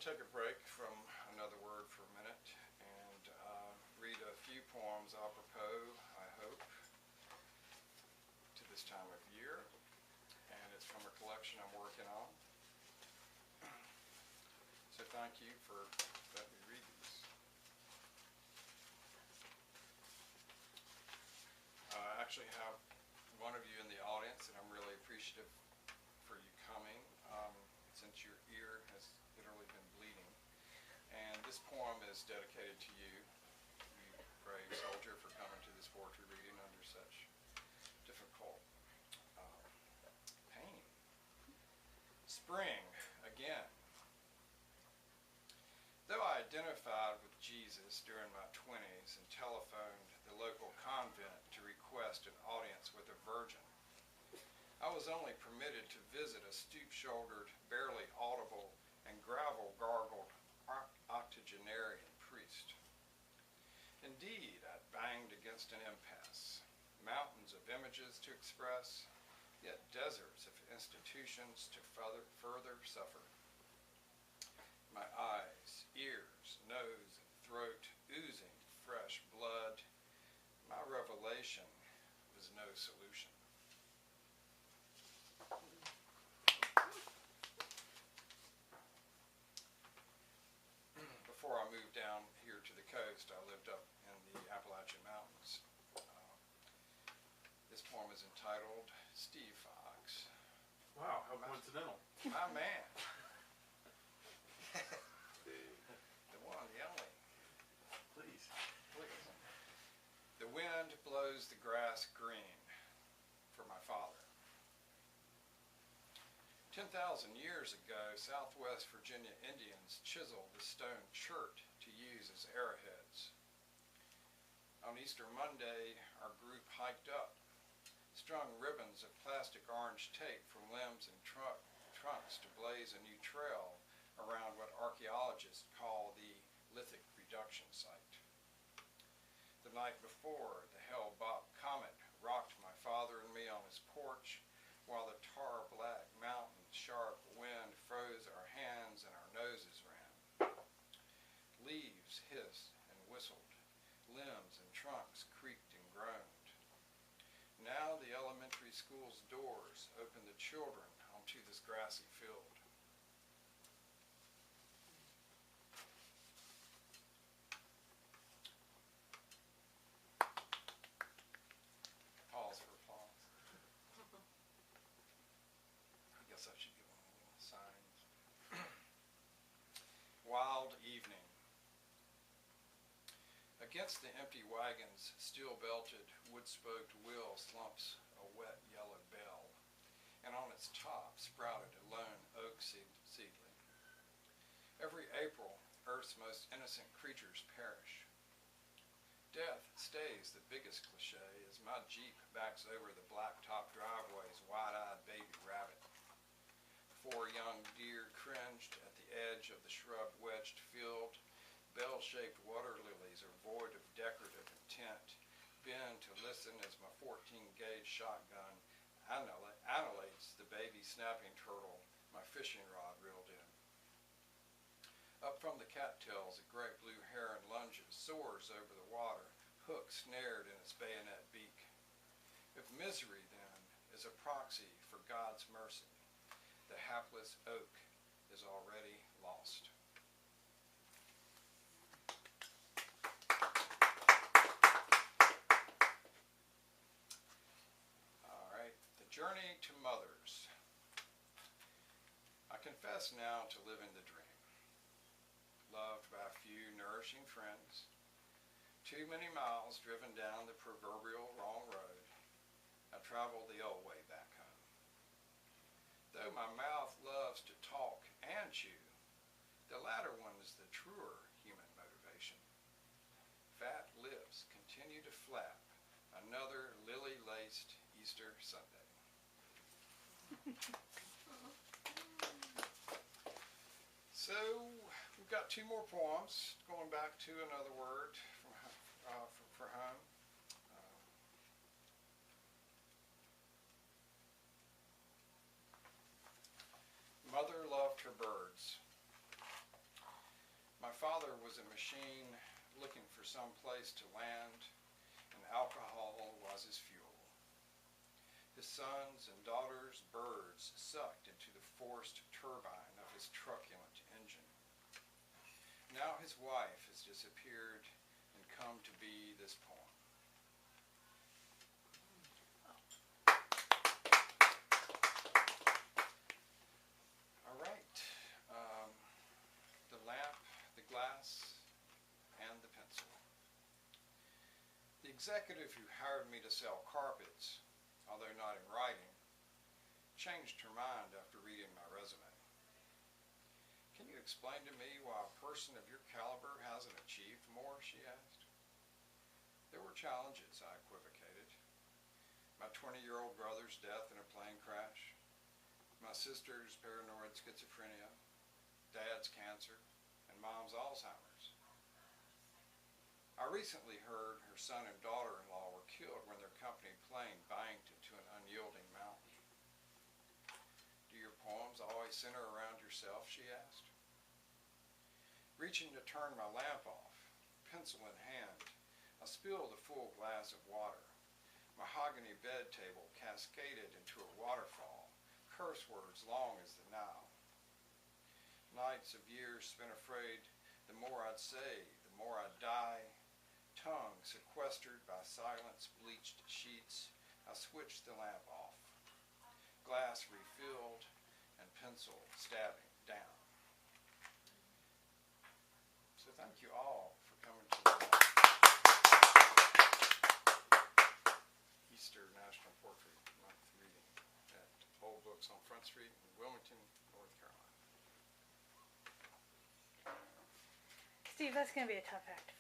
take a break from another word for a minute and read a few poems apropos, I hope, to this time of year. And it's from a collection I'm working on. So thank you for letting me read these. I actually have one of you in the audience, and I'm really appreciative for you coming, since your ear has literally been bleeding. And this poem is dedicated to you, you brave soldier, for coming to this poetry reading under such difficult pain. Spring, again. Though I identified with Jesus during my 20s and telephoned the local convent to request an audience with a virgin, I was only permitted to visit a stoop-shouldered, barely audible, and gravel-gargled octogenarian priest. Indeed, I banged against an impasse, mountains of images to express, yet deserts of institutions to further suffer. My eyes, ears, nose, and throat oozing fresh blood, my revelation was no solution. Before I moved down here to the coast, I lived up in the Appalachian Mountains. This poem is entitled Steve Fox. Wow, how coincidental. My man. The one, the only. Please. Please. The wind blows the grass green for my father. 10,000 years ago, Southwest Virginia Indians chiseled the stone chert to use as arrowheads. On Easter Monday, our group hiked up, strung ribbons of plastic orange tape from limbs and trunks to blaze a new trail around what archaeologists call the lithic reduction site. The night before, the Hale-Bopp comet rocked my father and me on his porch, while the tar-black mountain sharp wind froze our hands and our noses ran. Leaves hissed and whistled, limbs and trunks creaked and groaned. Now the elementary school's doors open the children onto this grassy field. Pause for applause. I guess I should give them a little sign. Wild evening. Against the empty wagon's steel-belted, wood-spoked wheel slumps a wet yellow bell, and on its top sprouted a lone oak seedling. Every April, Earth's most innocent creatures perish. Death stays the biggest cliche as my Jeep backs over the blacktop driveway's wide-eyed baby rabbit. 4 young deer cringed at the edge of the shrub-wedged field. Bell-shaped water lilies are void of decorative intent, bend to listen as my 14-gauge shotgun annihilates the baby snapping turtle my fishing rod reeled in. Up from the cattails, a great blue heron lunges, soars over the water, hook snared in its bayonet beak. If misery, then, is a proxy for God's mercy, the hapless oak is already lost. All right, the journey to mothers. I confess now to living the dream. Loved by a few nourishing friends, too many miles driven down the proverbial wrong road, I traveled the old way back home. Though my mouth loves to talk and chew, the latter one is the truer human motivation. Fat lips continue to flap another lily-laced Easter Sunday. So, we've got 2 more poems, going back to another word for home. Mother loved her birds. was a machine looking for some place to land, and alcohol was his fuel. His sons and daughters' birds sucked into the forced turbine of his truculent engine. Now his wife has disappeared and come to be this poem. All right. The lamp, the glass, and the pencil. The executive who hired me to sell carpets, although not in writing, changed her mind after reading my resume. Can you explain to me why a person of your caliber hasn't achieved more, she asked. There were challenges, I equivocated. My 20-year-old brother's death in a plane crash, my sister's paranoid schizophrenia, Dad's cancer, and Mom's Alzheimer's. I recently heard her son and daughter-in-law were killed when their company plane banked into an unyielding mountain. Do your poems always center around yourself, she asked. Reaching to turn my lamp off, pencil in hand, I spilled a full glass of water. Mahogany bed table cascaded into a waterfall, curse words long as the Nile. Nights of years spent afraid, the more I'd say, the more I'd die. Tongue sequestered by silence, bleached sheets, I switched the lamp off. Glass refilled and pencil stabbing down. So thank you all for coming to the Easter National Portrait Month reading at Old Books on Front Street in Wilmington, North Carolina. Steve, that's going to be a tough act to